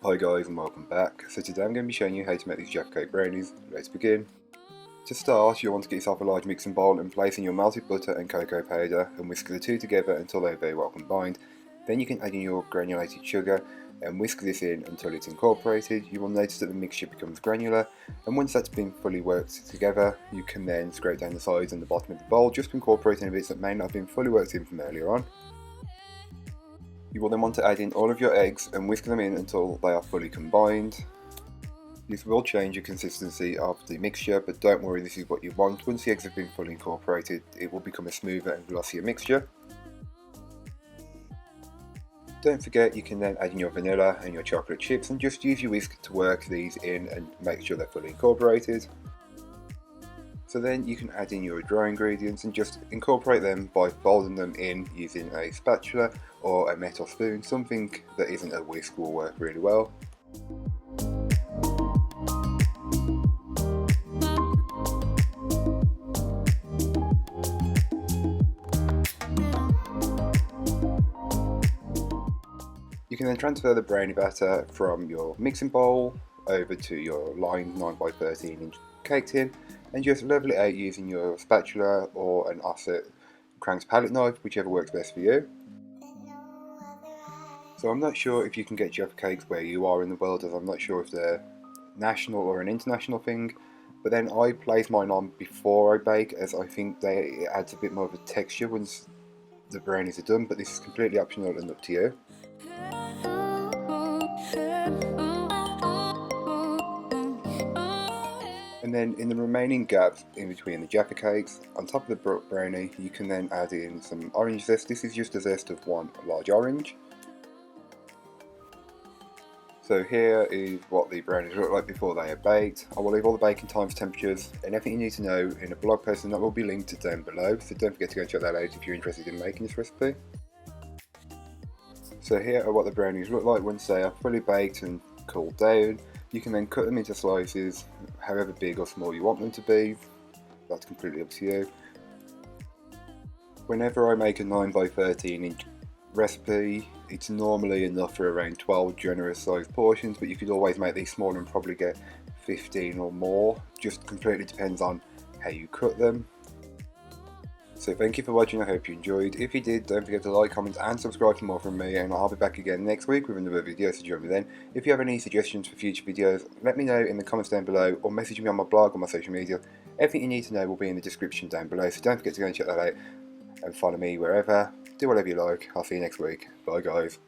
Hi guys and welcome back. So today I'm going to be showing you how to make these Jaffa Cake Brownies. Let's begin. To start, you'll want to get yourself a large mixing bowl and place in your melted butter and cocoa powder and whisk the two together until they're very well combined. Then you can add in your granulated sugar and whisk this in until it's incorporated. You will notice that the mixture becomes granular, and once that's been fully worked together, you can then scrape down the sides and the bottom of the bowl, just incorporating the bits that may not have been fully worked in from earlier on. You will then want to add in all of your eggs and whisk them in until they are fully combined. This will change the consistency of the mixture, but don't worry, this is what you want. Once the eggs have been fully incorporated, it will become a smoother and glossier mixture. Don't forget, you can then add in your vanilla and your chocolate chips and just use your whisk to work these in and make sure they're fully incorporated. So then you can add in your dry ingredients and just incorporate them by folding them in using a spatula or a metal spoon. Something that isn't a whisk will work really well. You can then transfer the brownie batter from your mixing bowl over to your lined 9x13 inch cake tin and just level it out using your spatula or an offset cranked palette knife, whichever works best for you. So I'm not sure if you can get Jaffa cakes where you are in the world, as I'm not sure if they're national or an international thing, but then I place mine on before I bake, as I think it adds a bit more of a texture once the brownies are done, but this is completely optional and up to you. And then in the remaining gaps in between the Jaffa cakes, on top of the brownie, you can then add in some orange zest. This is just a zest of one large orange. So here is what the brownies look like before they are baked. I will leave all the baking times, temperatures, and everything you need to know in a blog post, and that will be linked down below. So don't forget to go and check that out if you're interested in making this recipe. So here are what the brownies look like once they are fully baked and cooled down. You can then cut them into slices, however big or small you want them to be. That's completely up to you. Whenever I make a 9x13 inch recipe, it's normally enough for around 12 generous sized portions, but you could always make these smaller and probably get 15 or more. Just completely depends on how you cut them. So thank you for watching, I hope you enjoyed. If you did, don't forget to like, comment and subscribe for more from me, and I'll be back again next week with another video, so join me then. If you have any suggestions for future videos, let me know in the comments down below, or message me on my blog or my social media. Everything you need to know will be in the description down below, so don't forget to go and check that out and follow me wherever. Do whatever you like. I'll see you next week. Bye guys.